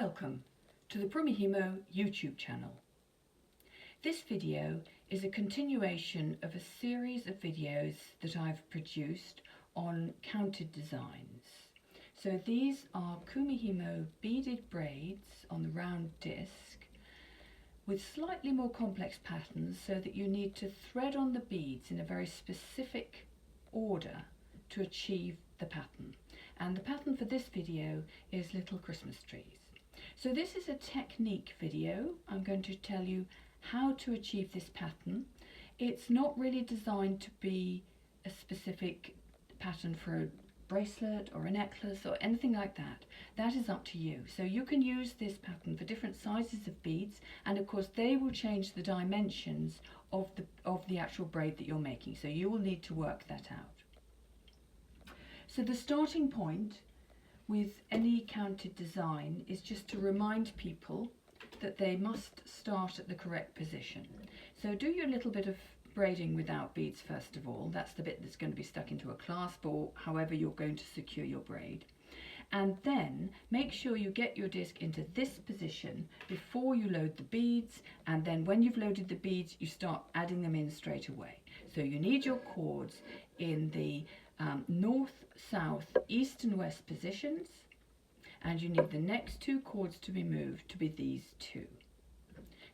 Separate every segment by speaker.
Speaker 1: Welcome to the Prumihimo YouTube channel. This video is a continuation of a series of videos that I've produced on counted designs. So these are Kumihimo beaded braids on the round disc with slightly more complex patterns, so that you need to thread on the beads in a very specific order to achieve the pattern. And the pattern for this video is little Christmas trees. So this is a technique video. I'm going to tell you how to achieve this pattern. It's not really designed to be a specific pattern for a bracelet or a necklace or anything like that. That is up to you. So you can use this pattern for different sizes of beads, and of course they will change the dimensions of the actual braid that you're making. So you will need to work that out. So the starting point with any counted design is just to remind people that they must start at the correct position. So do your little bit of braiding without beads first of all. That's the bit that's going to be stuck into a clasp or however you're going to secure your braid. And then make sure you get your disc into this position before you load the beads, and then when you've loaded the beads you start adding them in straight away. So you need your cords in the north, south, east and west positions, and you need the next two cords to be moved to be these two.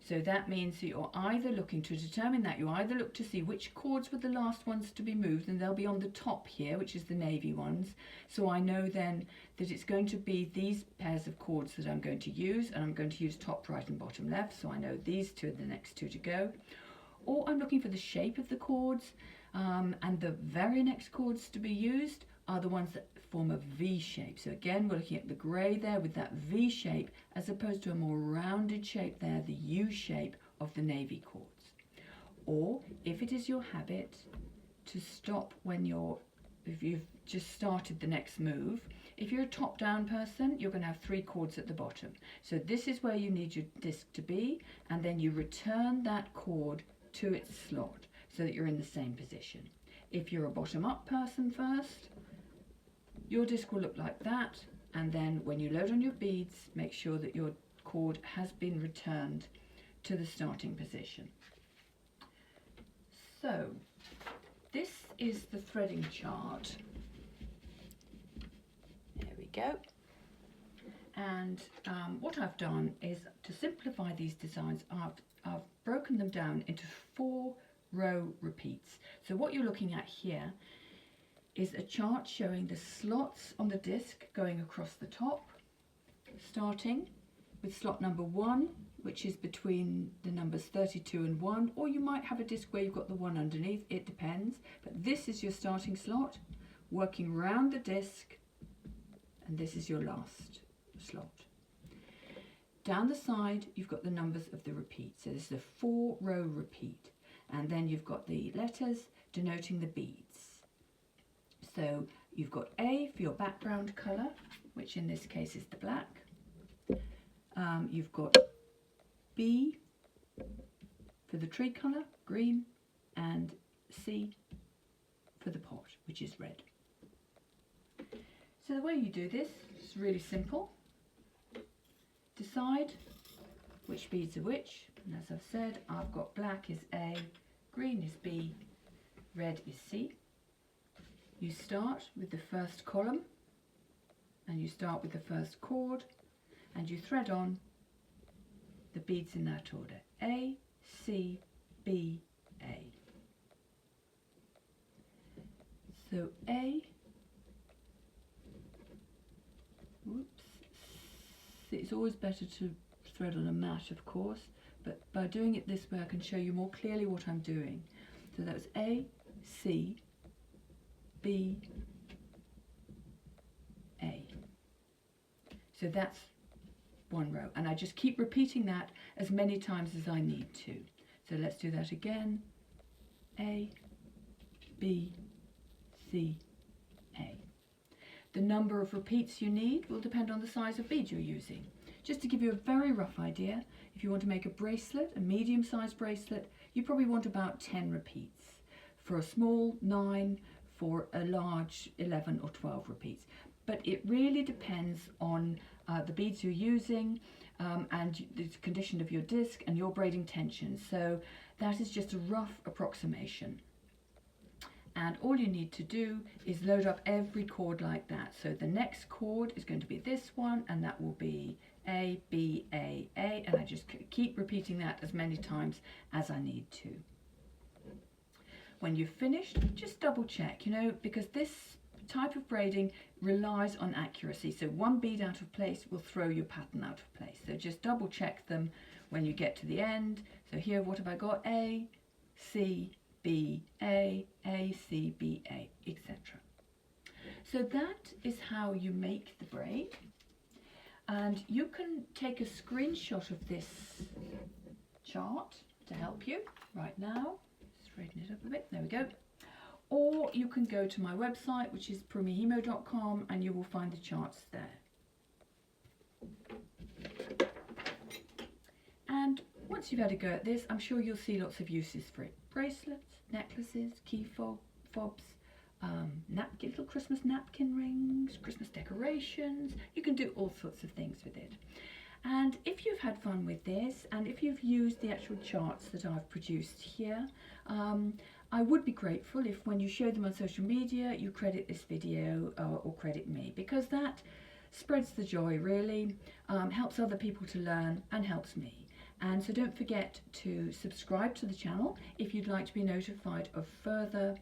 Speaker 1: So that means that you're either looking to determine that, you either look to see which cords were the last ones to be moved, and they'll be on the top here, which is the navy ones. So I know then that it's going to be these pairs of cords that I'm going to use, and I'm going to use top right and bottom left, so I know these two are the next two to go. Or I'm looking for the shape of the cords, and the very next cords to be used are the ones that form a V shape. So again, we're looking at the grey there with that V shape, as opposed to a more rounded shape there, the U shape of the navy cords. Or if it is your habit to stop when if you've just started the next move, if you're a top down person, you're going to have three cords at the bottom. So this is where you need your disc to be, and then you return that cord to its slot so that you're in the same position. If you're a bottom up person first, your disc will look like that, and then when you load on your beads, make sure that your cord has been returned to the starting position. So this is the threading chart. There we go. And what I've done is to simplify these designs, I've broken them down into 4 row repeats. So what you're looking at here is a chart showing the slots on the disc going across the top, starting with slot number 1, which is between the numbers 32 and 1, or you might have a disc where you've got the 1 underneath, it depends, but this is your starting slot, working round the disc, and this is your last slot. Down the side you've got the numbers of the repeat, so this is a 4 row repeat, and then you've got the letters denoting the beads. So you've got A for your background colour, which in this case is the black. You've got B for the tree colour, green, and C for the pot, which is red. So the way you do this is really simple. Decide which beads are which, and as I've said, I've got black is A, green is B, red is C. You start with the first column, and you start with the first cord, and you thread on the beads in that order: A, C, B, A. So A, whoops, it's always better to thread on a mat, of course, but by doing it this way I can show you more clearly what I'm doing. So that was A, C, B, A. So that's 1 row, and I just keep repeating that as many times as I need to. So let's do that again. A, B, C, A. The number of repeats you need will depend on the size of bead you're using. Just to give you a very rough idea, if you want to make a bracelet, a medium-sized bracelet, you probably want about 10 repeats. For a small, 9. For a large, 11 or 12 repeats. but it really depends on the beads you're using and the condition of your disc and your braiding tension. So that is just a rough approximation. And all you need to do is load up every chord like that. So the next chord is going to be this one, and that will be A, B, A, and I just keep repeating that as many times as I need to. When you've finished, just double check, you know, because this type of braiding relies on accuracy. So one bead out of place will throw your pattern out of place. So just double check them when you get to the end. So here, what have I got? A, C, B, A, C, B, A, etc. So that is how you make the braid. And you can take a screenshot of this chart to help you right now. Straighten it up a bit, there we go. Or you can go to my website, which is prumihimo.com, and you will find the charts there. And once you've had a go at this, I'm sure you'll see lots of uses for it. Bracelets, necklaces, key fobs, little Christmas napkin rings, Christmas decorations. You can do all sorts of things with it. And if you've had fun with this, and if you've used the actual charts that I've produced here, I would be grateful if when you share them on social media, you credit this video or credit me, because that spreads the joy, really, helps other people to learn and helps me. And so don't forget to subscribe to the channel if you'd like to be notified of further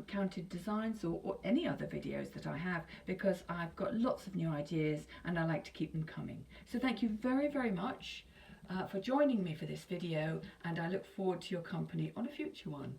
Speaker 1: counted designs or any other videos that I have, because I've got lots of new ideas and I like to keep them coming. So thank you very, very much for joining me for this video, and I look forward to your company on a future one.